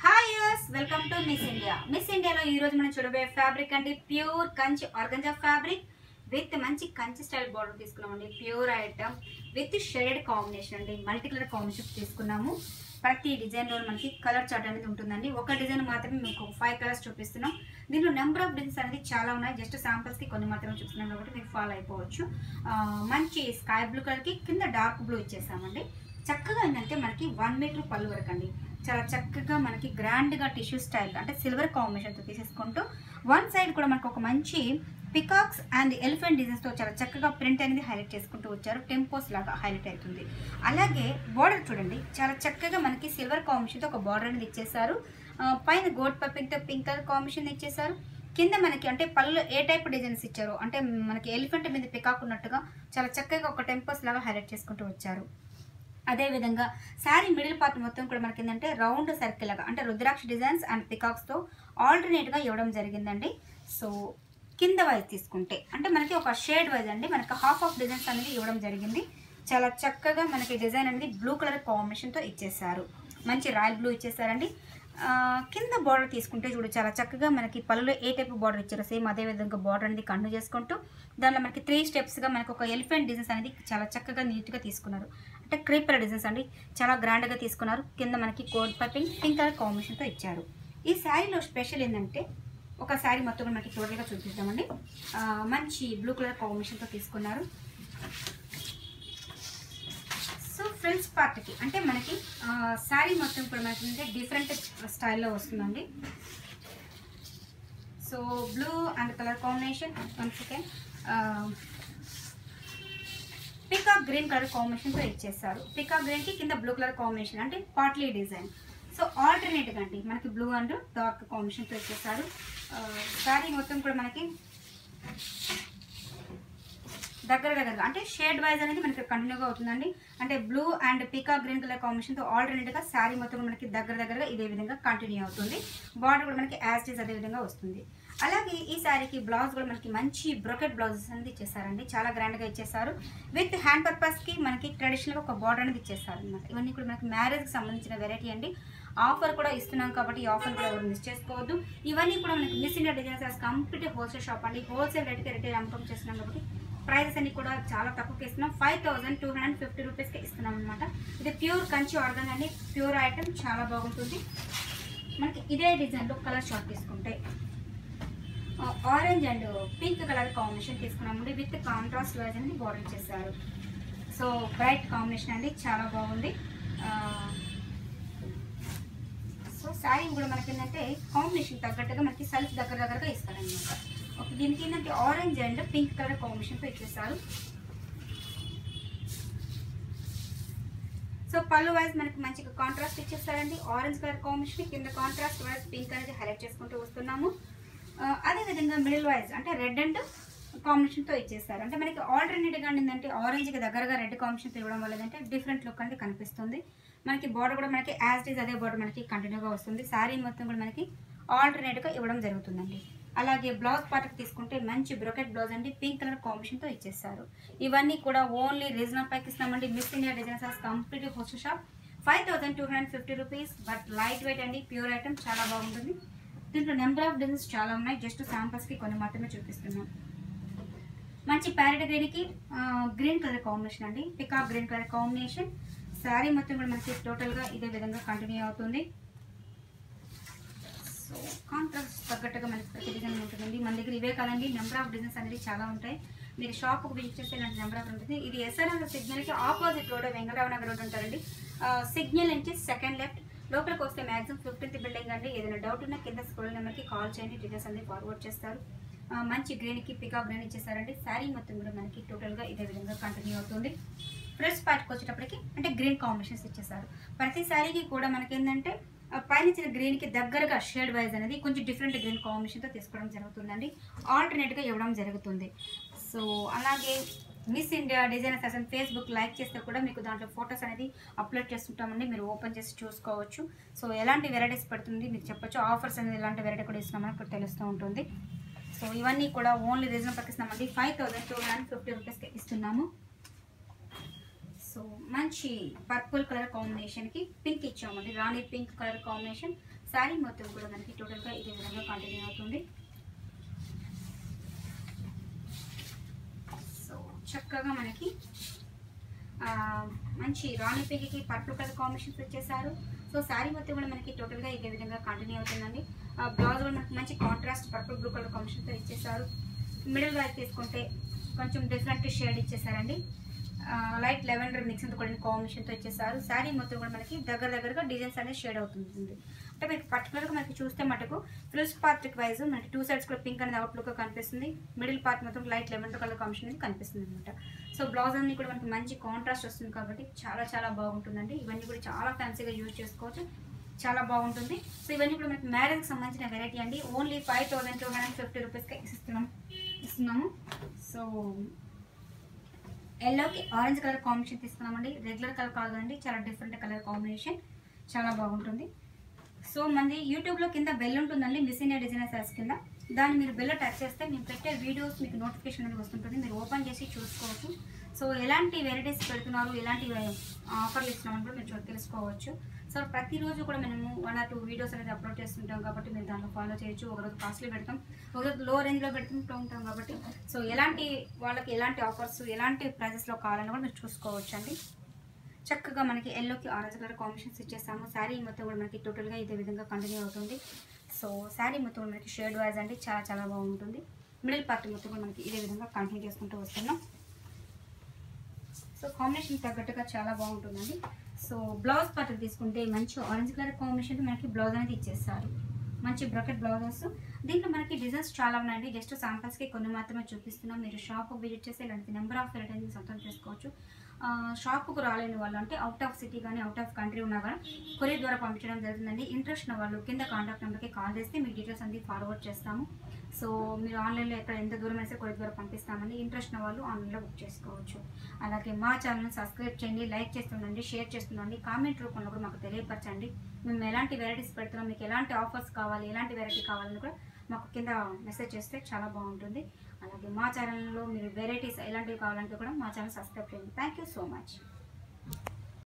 Hi use welcome to miss India. Miss ఇండియాలో ఈ రోజు మనం చూడబోయే ఫ్యాబ్రిక్ అంటే pure Kanchi organza fabric with మంచి కంచి స్టైల్ బార్డర్ తీసుకున్నామండి. Pure item with shaded combination అండి, మల్టీ కలర్ కాంబినేషన్ తీసుకున్నాము. ప్రతి డిజైన్లో మనకి కలర్ చార్ట్ అనేది ఉంటుందండి. ఒక డిజైన్ మాత్రమే మీకు 5 కలర్స్ చూపిస్తున్నాం. దీంట్లో నెంబర్ ఆఫ్ డిజైన్స్ అనేది చాలా ఉన్నాయి. జస్ట్ శాంపుల్స్కి కొన్ని మాత్రమే చూపిస్తున్నాం కాబట్టి మీరు ఫాలో అయిపోవచ్చు. మంచి స్కై బ్లూ కలర్కి కింద డార్క్ బ్లూ ఇచ్చేసామండి. చక్కగా ఏంటంటే మనకి 1 మీటర్ పళ్ళు వరకు అండి. చాలా చక్కగా మనకి గ్రాండ్గా టిష్యూ స్టైల్ అంటే సిల్వర్ కాంబినేషన్తో తీసేసుకుంటూ వన్ సైడ్ కూడా మనకు ఒక మంచి పికాక్స్ అండ్ ఎలిఫెంట్ డిజైన్స్తో చాలా చక్కగా ప్రింట్ అనేది హైలైట్ చేసుకుంటూ వచ్చారు. టెంపోస్ లాగా హైలైట్ అవుతుంది. అలాగే బార్డర్ చూడండి, చాలా చక్కగా మనకి సిల్వర్ కాంబినేషన్తో ఒక బార్డర్ అనేది ఇచ్చేసారు. పైన గోల్డ్ పైపింగ్తో పింక్ కలర్ కాంబినేషన్ ఇచ్చేసారు. కింద మనకి అంటే పళ్ళు ఏ టైప్ డిజైన్స్ ఇచ్చారు అంటే మనకి ఎలిఫెంట్ మీద పికాక్ ఉన్నట్టుగా చాలా చక్కగా ఒక టెంపోస్ లాగా హైలైట్ చేసుకుంటూ వచ్చారు. అదేవిధంగా శారీ మిడిల్ పార్ట్ మొత్తం కూడా మనకి ఏంటంటే రౌండ్ సర్కిల్ లాగా అంటే రుద్రాక్ష డిజైన్స్ అండ్ పికాక్స్తో ఆల్టర్నేట్గా ఇవ్వడం జరిగిందండి. సో కింద వైజ్ తీసుకుంటే అంటే మనకి ఒక షేడ్ వైజ్ అండి మనకి హాఫ్ ఆఫ్ డిజైన్స్ అనేది ఇవ్వడం జరిగింది. చాలా చక్కగా మనకి డిజైన్ అనేది బ్లూ కలర్ కాంబినేషన్తో ఇచ్చేసారు. మంచి రాయల్ బ్లూ ఇచ్చేసారండి. కింద బార్డర్ తీసుకుంటే చూడు చాలా చక్కగా మనకి పళ్ళులో ఏ టైప్ బార్డర్ ఇచ్చారో సేమ్ అదే విధంగా బార్డర్ అనేది కంటిన్యూ చేసుకుంటూ దానిలో మనకి 3 స్టెప్స్గా మనకి ఒక ఎలిఫెంట్ డిజైన్స్ అనేది చాలా చక్కగా నీట్గా తీసుకున్నారు. అంటే క్రీపర్ డిజైన్స్ అండి, చాలా గ్రాండ్గా తీసుకున్నారు. కింద మనకి గోల్డ్ పైపింగ్ పింక్ కలర్ కాంబినేషన్తో ఇచ్చారు. ఈ శారీలో స్పెషల్ ఏంటంటే ఒక శారీ మొత్తం కూడా మనకి టోటల్గా చూపిస్తామండి. మంచి బ్లూ కలర్ కాంబినేషన్తో తీసుకున్నారు. సో ఫ్రిల్స్ పార్ట్కి అంటే మనకి శారీ మొత్తం కూడా మనకి డిఫరెంట్ స్టైల్లో వస్తుందండి. So blue and colour combination one second peacock green colour కాంబినేషన్తో ఇచ్చేస్తారు. పికాక్ గ్రీన్కి కింద బ్లూ కలర్ కాంబినేషన్ అంటే పార్ట్లీ డిజైన్. సో ఆల్టర్నేట్గా అండి మనకి బ్లూ అండ్ డార్క్ కాంబినేషన్తో ఇచ్చేస్తారు. శారీ మొత్తం కూడా మనకి దగ్గరగా అంటే షేడ్ వైజ్ అనేది మనకి కంటిన్యూగా అవుతుందండి. అంటే blue and peacock green colour కాంబినేషన్తో ఆల్టర్నేట్గా శారీ మొత్తం మనకి దగ్గరగా ఇదే విధంగా కంటిన్యూ అవుతుంది. బార్డర్ కూడా మనకి యాజ్ ఇట్ ఈజ్ అదే విధంగా వస్తుంది. అలాగే ఈ శారీకి బ్లౌజ్ కూడా మనకి మంచి బ్రోకెట్ బ్లౌజెస్ అనేది ఇచ్చేసారండి. చాలా గ్రాండ్గా ఇచ్చేసారు. విత్ హ్యాండ్ పర్పస్కి మనకి ట్రెడిషనల్గా ఒక బార్డర్ అనేది ఇచ్చేసారు అనమాట. ఇవన్నీ కూడా మనకి మ్యారేజ్కి సంబంధించిన వెరైటీ అండి. ఆఫర్ కూడా ఇస్తున్నాం కాబట్టి ఈ ఆఫర్ కూడా ఎవరు మిస్ చేసుకోవద్దు. ఇవన్నీ కూడా మనకి miss India designs complete wholesale shop అండి. హోల్సేల్ రేట్కి రిటైల్ అమ్మకం చేస్తున్నాం కాబట్టి ప్రైజెస్ అన్ని కూడా చాలా తక్కువకి ఇస్తున్నాం. 5250 రూపీస్కి ఇస్తున్నాం అనమాట. ఇది ప్యూర్ కంచి ఆర్గన్ అండి. ప్యూర్ ఐటమ్ చాలా బాగుంటుంది. మనకి ఇదే డిజైన్లో కలర్ షార్ట్ తీసుకుంటే orange and pink colour combination తీసుకున్నామండి. విత్ కాంట్రాస్ట్ వైజ్ అనేది బార్డర్ ఇచ్చేసారు. సో బ్రైట్ కాంబినేషన్ అండి, చాలా బాగుంది. సో శారీ కూడా మనకి ఏంటంటే కాంబినేషన్ తగ్గట్టుగా మనకి సెల్ఫ్ దగ్గరగా ఇస్తారనమాట. ఓకే, దీనికి ఏంటంటే ఆరెంజ్ అండ్ పింక్ కలర్ కాంబినేషన్తో ఇచ్చేసారు. సో పళ్ళు వైజ్ మనకి మంచిగా కాంట్రాస్ట్ ఇచ్చేస్తారండి. ఆరెంజ్ కలర్ కాంబినేషన్ కింద కాంట్రాస్ట్ వైజ్ పింక్ అనేది హైలైట్ చేసుకుంటూ వస్తున్నాము. అదేవిధంగా మిడిల్ వైజ్ అంటే రెడ్ అండ్ కాంబినేషన్తో ఇచ్చేస్తారు. అంటే మనకి ఆల్టర్నేట్గా ఏంటంటే ఆరెంజ్కి దగ్గరగా రెడ్ కాంబినేషన్తో ఇవ్వడం వల్ల ఏంటంటే డిఫరెంట్ లుక్ అనేది కనిపిస్తుంది. మనకి బార్డర్ కూడా మనకి యాజ్ ఇట్ ఈజ్ అదే బార్డర్ మనకి కంటిన్యూగా వస్తుంది. శారీ మొత్తం కూడా మనకి ఆల్టర్నేట్గా ఇవ్వడం జరుగుతుందండి. అలాగే బ్లౌజ్ పార్ట్కి తీసుకుంటే మంచి బ్రోకెట్ బ్లౌజ్ అండి, పింక్ కలర్ కాంబినేషన్తో ఇచ్చేస్తారు. ఇవన్నీ కూడా ఓన్లీ రీజనల్ ప్రైస్కి ఇస్తామండి. Miss India designs complete wholesale shop 5250 rupees. But light weight అండి, ప్యూర్ ఐటమ్ చాలా బాగుంటుంది. దీంట్లో నెంబర్ ఆఫ్ డిజైన్స్ చాలా ఉన్నాయి. జస్ట్ శాంపుల్స్కి కొన్ని మాత్రమే చూపిస్తున్నాం. మంచి ప్యారెట్ గ్రీన్కి గ్రీన్ కలర్ కాంబినేషన్ అండి, peacock green colour combination. Sari మొత్తం కూడా మనకి టోటల్గా ఇదే విధంగా కంటిన్యూ అవుతుంది. సో కాంట్రాస్ట్ తగ్గట్టుగా మనకి ప్రతి డిజైన్ ఉంటుందండి. మన దగ్గర ఇవే కాదండి, నెంబర్ ఆఫ్ డిజైన్స్ అనేది చాలా ఉంటాయి. మీరు షాప్కి విజిట్ చేస్తే ఇలాంటి నెంబర్ ఆఫ్ ఉంటుంది. ఇది ఎస్ఆర్ఆర్ సిగ్నల్కి opposite road Venkatarao Nagar road ఉంటారండి. సిగ్నల్ నుంచి సెకండ్ లెఫ్ట్ లోపలికి వస్తే మ్యాక్సిమం 15th బిల్డింగ్ అండి. ఏదైనా డౌట్ ఉన్నా కింద స్క్రోల్ నెంబర్కి కాల్ చేయండి, డీటెయిల్స్ అనేది ఫార్వర్డ్ చేస్తారు. మంచి గ్రీన్కి పికాక్ గ్రీన్ ఇచ్చేసారండి. శారీ మొత్తం కూడా మనకి టోటల్గా ఇదే విధంగా కంటిన్యూ అవుతుంది. ఫ్రెష్ పార్ట్కి వచ్చేటప్పటికి అంటే గ్రీన్ కాంబినేషన్స్ ఇచ్చేసారు. ప్రతి శారీకి కూడా మనకి ఏంటంటే పైన ఇచ్చిన గ్రీన్కి దగ్గరగా షేడ్ వైజ్ అనేది కొంచెం డిఫరెంట్ గ్రీన్ కాంబినేషన్తో తీసుకోవడం జరుగుతుందండి. ఆల్టర్నేట్గా ఇవ్వడం జరుగుతుంది. సో అలాగే miss India design fashion Facebook like చేస్తే కూడా మీకు దాంట్లో ఫొటోస్ అనేది అప్లోడ్ చేస్తుంటామండి. మీరు ఓపెన్ చేసి చూసుకోవచ్చు. సో ఎలాంటి వెరైటీస్ పడుతుంది మీకు చెప్పొచ్చు. ఆఫర్స్ అనేది ఎలాంటి వెరైటీ కూడా ఇస్తున్నామని ఇక్కడ తెలుస్తూ ఉంటుంది. సో ఇవన్నీ కూడా ఓన్లీ రీజనల్ ప్రైస్ ఇస్తున్నామండి. 5250 రూపీస్కి ఇస్తున్నాము. సో మంచి పర్పుల్ కలర్ కాంబినేషన్ కి పింక్ ఇచ్చామండి, రాణి పింక్ కలర్ కాంబినేషన్. శారీ మొత్తం కూడా మనకి టోటల్గా ఇదే విధంగా కంటిన్యూ అవుతుంది. సో చక్కగా మనకి మంచి రాణి పింక్కి పర్పుల్ కలర్ కాంబినేషన్స్ వచ్చేసారు. సో శారీ మొత్తం కూడా మనకి టోటల్గా ఇదే విధంగా కంటిన్యూ అవుతుందండి. బ్లౌజ్ కూడా మనకి మంచి కాంట్రాస్ట్ పర్పుల్ బ్లూ కలర్ కాంబినేషన్తో ఇచ్చేసారు. మిడిల్ వైపు తీసుకుంటే కొంచెం డిఫరెంట్ షేడ్ ఇచ్చేసారండి. లైట్ లెవెండర్ మిక్స్ అంతా కూడా కాంబినేషన్తో ఇచ్చేసారు. శారీ మొత్తం కూడా మనకి దగ్గరగా డిజైన్స్ అనేది షేడ్ అవుతుంది. అంటే మీకు పర్టికులర్గా మనకి చూస్తే మటుకు ఫ్రిల్స్ పార్ట్ వైజ్ మనకి 2 సైడ్స్ కూడా పింక్ అనేది అవుట్లుక్గా కనిపిస్తుంది. మిడిల్ పార్ట్ మొత్తం లైట్ లెవెండర్ కలర్ కాంబినేషన్ అనేది కనిపిస్తుంది అనమాట. సో బ్లౌజ్ అన్ని కూడా మనకి మంచి కాంట్రాస్ట్ వస్తుంది కాబట్టి చాలా బాగుంటుందండి. ఇవన్నీ కూడా చాలా ఫ్యాన్సీగా యూజ్ చేసుకోవచ్చు, చాలా బాగుంటుంది. సో ఇవన్నీ కూడా మనకి మ్యారేజ్కి సంబంధించిన వెరైటీ అండి. ఓన్లీ 5250 రూపీస్కి ఇస్తున్నాము. సో ఎల్లోకి ఆరెంజ్ కలర్ కాంబినేషన్ తీసుకున్నామండి. రెగ్యులర్ కలర్ కాదండి, చాలా డిఫరెంట్ కలర్ కాంబినేషన్, చాలా బాగుంటుంది. సో మనది యూట్యూబ్లో కింద బెల్ ఉంటుందండి, మిస్ ఇండియా డిజైనర్స్ కింద. దాన్ని మీరు బెల్ టచ్ చేస్తే మేము పెట్టే వీడియోస్ మీకు నోటిఫికేషన్ అనేది వస్తుంటుంది. మీరు ఓపెన్ చేసి చూసుకోవచ్చు. సో ఎలాంటి వెరైటీస్ పెడుతున్నారు, ఎలాంటి ఆఫర్లు ఇస్తున్నామని కూడా మీరు తెలుసుకోవచ్చు. సో ప్రతిరోజు కూడా మేము 1 or 2 వీడియోస్ అనేది అప్లోడ్ చేస్తుంటాం కాబట్టి మీరు దాంట్లో ఫాలో చేయొచ్చు. ఒకరోజు కాస్ట్లీ పెడతాం, ఒకరోజు లో రేంజ్లో పెడుతుంటూ ఉంటాం కాబట్టి సో ఎలాంటి వాళ్ళకి ఎలాంటి ఆఫర్స్, ఎలాంటి ప్రైజెస్లో కావాలని కూడా మీరు చూసుకోవచ్చు అండి. చక్కగా మనకి ఎల్లోకి ఆరెంజ్ కలర్ కాంబినేషన్స్ ఇచ్చేస్తాము. శారీ మొత్తం కూడా మనకి టోటల్గా ఇదే విధంగా కంటిన్యూ అవుతుంది. సో శారీ మొత్తం మనకి షేడ్ వైజ్ అండి, చాలా బాగుంటుంది. మిడిల్ పార్ట్ మొత్తం కూడా మనకి ఇదే విధంగా కంటిన్యూ చేసుకుంటూ వస్తున్నాం. సో కాంబినేషన్ తగ్గట్టుగా చాలా బాగుంటుందండి. సో బ్లౌజ్ పార్ట్ తీసుకుంటే మంచి ఆరెంజ్ కలర్ కాంబినేషన్ మనకి బ్లౌజ్ అనేది ఇచ్చేస్తారు. మంచి బ్రాకెట్ బ్లౌజెస్. దీంట్లో మనకి డిజైన్స్ చాలా ఉన్నాయండి. జస్ట్ శాంపుల్స్కి కొన్ని మాత్రమే చూపిస్తున్నాం. మీరు షాప్ విజిట్ చేసి ఇలాంటి నెంబర్ ఆఫ్ వెరైటీస్ సొంతం చేసుకోవచ్చు. షాప్కు రాలేని వాళ్ళు అంటే అవుట్ ఆఫ్ సిటీ కానీ అవుట్ ఆఫ్ కంట్రీ ఉన్నా కానీ కొరియర్ ద్వారా పంపించడం జరుగుతుందండి. ఇంట్రెస్ట్ ఉన్న వాళ్ళు కింద కాంటాక్ట్ నెంబర్కి కాల్ చేస్తే మీకు డీటెయిల్స్ అన్ని ఫార్వర్డ్ చేస్తాము. సో మీరు ఆన్లైన్లో ఎక్కడ ఎంత దూరం అయితే కొరియర్ ద్వారా పంపిస్తామండి. ఇంట్రెస్ట్ ఉన్న వాళ్ళు ఆన్లైన్లో బుక్ చేసుకోవచ్చు. అలాగే మా ఛానల్ని సబ్స్క్రైబ్ చేయండి, లైక్ చేస్తుండండి, షేర్ చేస్తుండండి, కామెంట్ రూపంలో కూడా మాకు తెలియపరచండి. మేము ఎలాంటి వెరైటీస్ పెడుతున్నాం, మీకు ఎలాంటి ఆఫర్స్ కావాలి, ఎలాంటి వెరైటీ కావాలని కూడా మాకు కింద మెసేజ్ చేస్తే చాలా బాగుంటుంది. అలాగే మా ఛానల్లో మీరు వెరైటీస్ ఎలాంటివి కావాలంటే కూడా మా ఛానల్ సబ్స్క్రైబ్ చేయండి. Thank you so much.